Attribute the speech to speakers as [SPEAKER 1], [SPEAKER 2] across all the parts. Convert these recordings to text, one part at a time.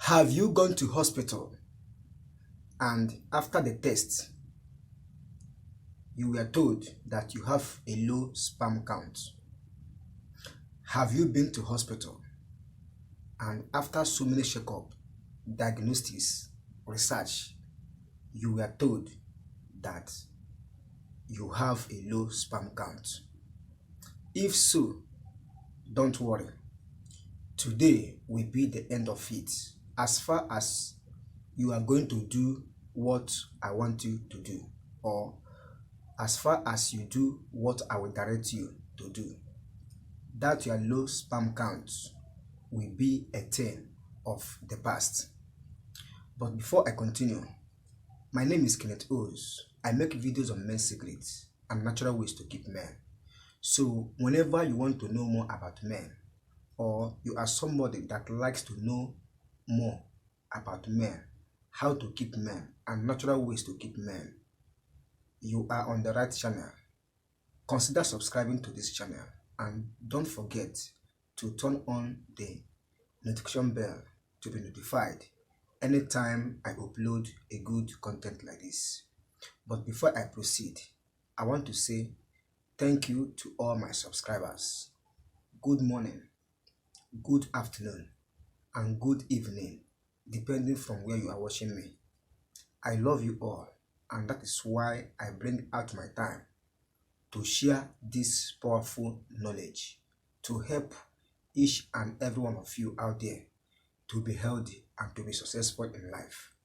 [SPEAKER 1] Have you gone to hospital and after the test you were told that you have a low sperm count? Have you been to hospital and after so many checkup, diagnostics, research, you were told that you have a low sperm count? If so, don't worry. Today will be the end of it, as far as you are going to do what I want you to do, or as far as you do what I will direct you to do. That your low sperm count will be a thing of the past. But before I continue, my name is Kenneth Os. I make videos on men's secrets and natural ways to keep men. So whenever you want to know more about men, or you are somebody that likes to know more about men, how to keep men, and natural ways to keep men, you are on the right channel. Consider subscribing to this channel and don't forget to turn on the notification bell to be notified anytime I upload a good content like this. But before I proceed, I want to say thank you to all my subscribers. Good morning, good afternoon, and good evening, depending from where you are watching me. I love you all, and that is why I bring out my time to share this powerful knowledge to help each and every one of you out there to be healthy and to be successful in life.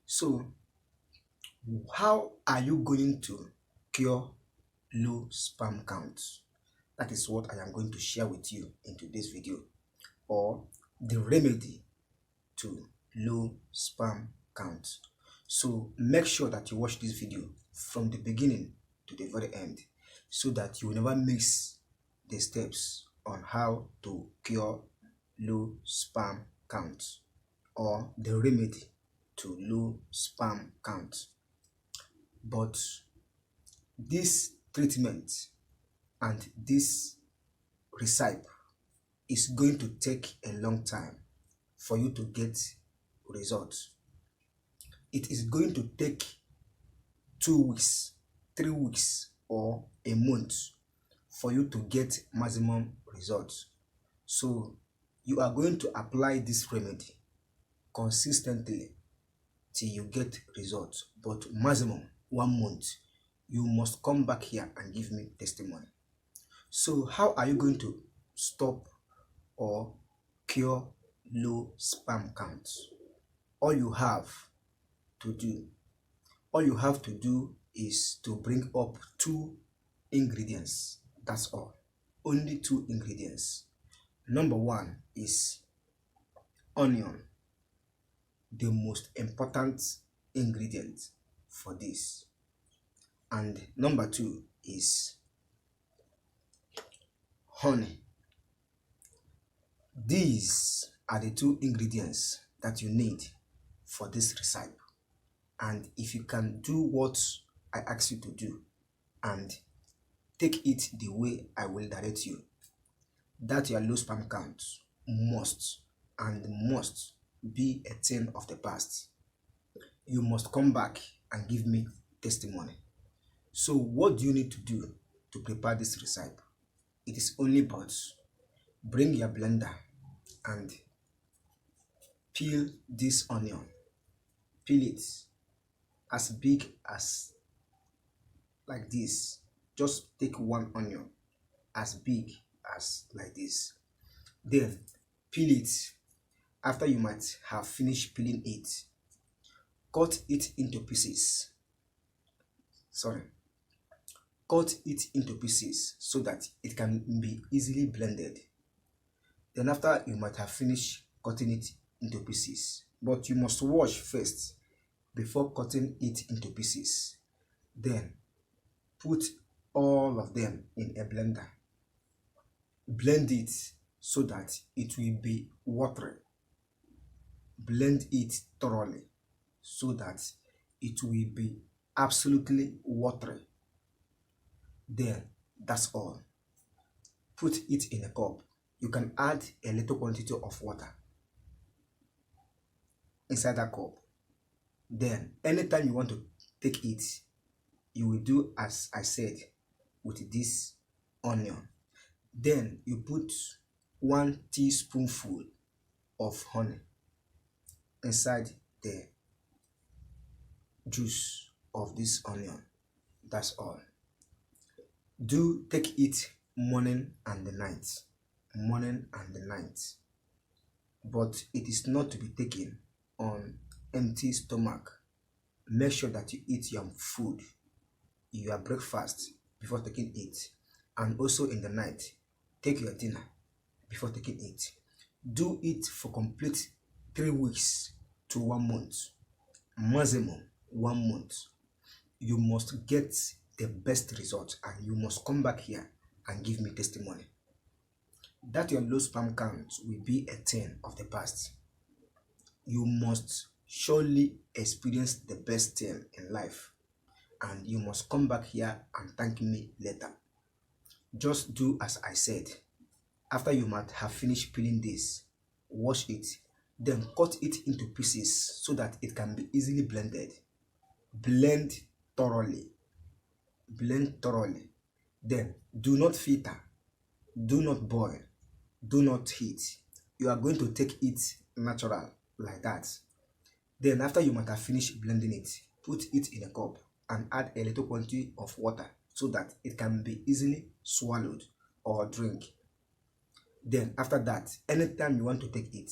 [SPEAKER 1] So, how are you going to cure low sperm counts? That is what I am going to share with you in today's video, or the remedy to low sperm count. So make sure that you watch this video from the beginning to the very end, so that you will never miss the steps on how to cure low sperm count, or the remedy to low sperm count. But this treatment and this recipe is going to take a long time for you to get results. It is going to take 2 weeks, 3 weeks, or a month for you to get maximum results. So you are going to apply this remedy consistently till you get results, but maximum 1 month. You must come back here and give me testimony. So how are you going to stop or cure low sperm counts? All you have to do is to bring up 2 ingredients. That's all. Only 2 ingredients. Number 1 is onion, the most important ingredient for this. And number 2 is honey. These are the 2 ingredients that you need for this recipe. And if you can do what I ask you to do and take it the way I will direct you, that your low sperm count must be a thing of the past. You must come back and give me testimony. So what do you need to do to prepare this recipe? It is only but bring your blender and peel this onion. Peel it as big as like this. Just take 1 onion as big as like this. Then peel it. After you might have finished peeling it, cut it into pieces. Cut it into pieces so that it can be easily blended. Then after you might have finished cutting it into pieces, but you must wash first before cutting it into pieces. Then put all of them in a blender. Blend it so that it will be watery. Blend it thoroughly so that it will be absolutely watery. Then that's all. Put it in a cup. You can add a little quantity of water. inside that cup. Then anytime you want to take it, you will do as I said with this onion. Then you put 1 teaspoonful of honey inside the juice of this onion. That's all. Do take it morning and the night. Morning and the night. But it is not to be taken on empty stomach. Make sure that you eat your food, your breakfast before taking it. And also in the night, take your dinner before taking it. Do it for complete 3 weeks to 1 month. Maximum 1 month. You must get the best result and you must come back here and give me testimony. That your low sperm count will be a thing of the past. You must surely experience the best thing in life and you must come back here and thank me later. Just do as I said. After you might have finished peeling this, wash it, then cut it into pieces so that it can be easily blended. Blend thoroughly. Blend thoroughly. Then do not filter, do not boil, do not heat. You are going to take it natural like that. Then after you might have finished blending it, put it in a cup and add a little quantity of water so that it can be easily swallowed or drink. Then after that, anytime you want to take it,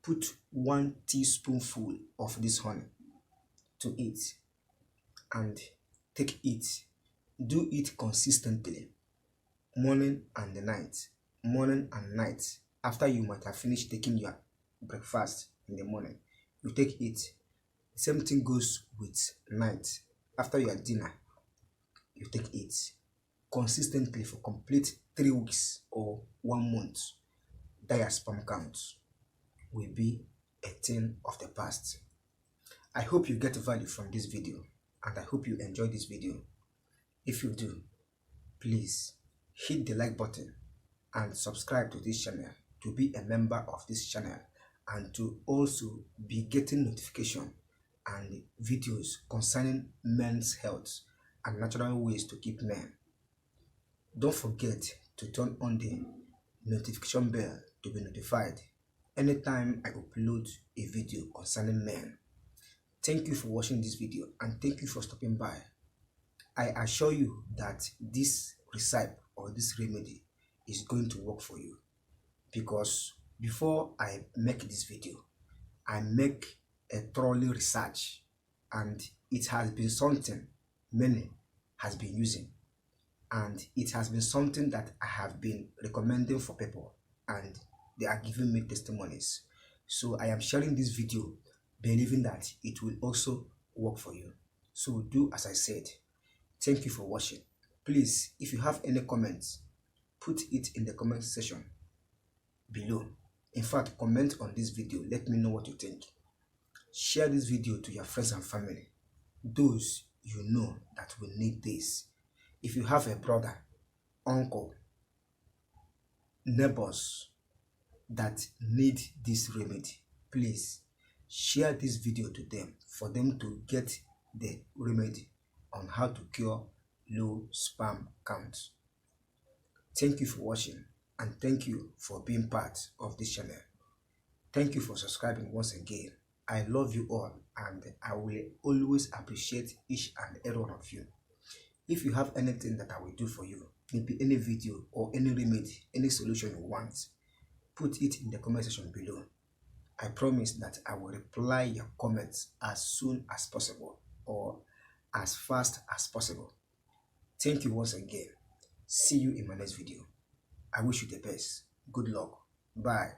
[SPEAKER 1] put 1 teaspoonful of this honey to it and take it. Do it consistently, morning and the night, morning and night. After you might have finished taking your breakfast in the morning, you take it. Same thing goes with night. After your dinner, you take it consistently for complete 3 weeks or 1 month. That your sperm count will be a thing of the past. I hope you get value from this video and I hope you enjoy this video. If you do, please hit the like button and subscribe to this channel to be a member of this channel and to also be getting notification and videos concerning men's health and natural ways to keep men. Don't forget to turn on the notification bell to be notified anytime I upload a video concerning men. Thank you for watching this video and thank you for stopping by. I assure you that this recipe or this remedy is going to work for you, because before I make this video, I make a thoroughly research and it has been something many has been using and it has been something that I have been recommending for people and they are giving me testimonies. So I am sharing this video believing that it will also work for you. So do as I said. Thank you for watching. Please, if you have any comments, put it in the comment section below. In fact, comment on this video. Let me know what you think. Share this video to your friends and family, those you know that will need this. If you have a brother, uncle, neighbors that need this remedy, please share this video to them for them to get the remedy on how to cure low sperm count. Thank you for watching and thank you for being part of this channel. Thank you for subscribing once again. I love you all and I will always appreciate each and every one of you. If you have anything that I will do for you, maybe any video or any remedy, any solution you want, put it in the comment section below. I promise that I will reply your comments as soon as possible or as fast as possible. Thank you once again. See you in my next video. I wish you the best. Good luck. Bye.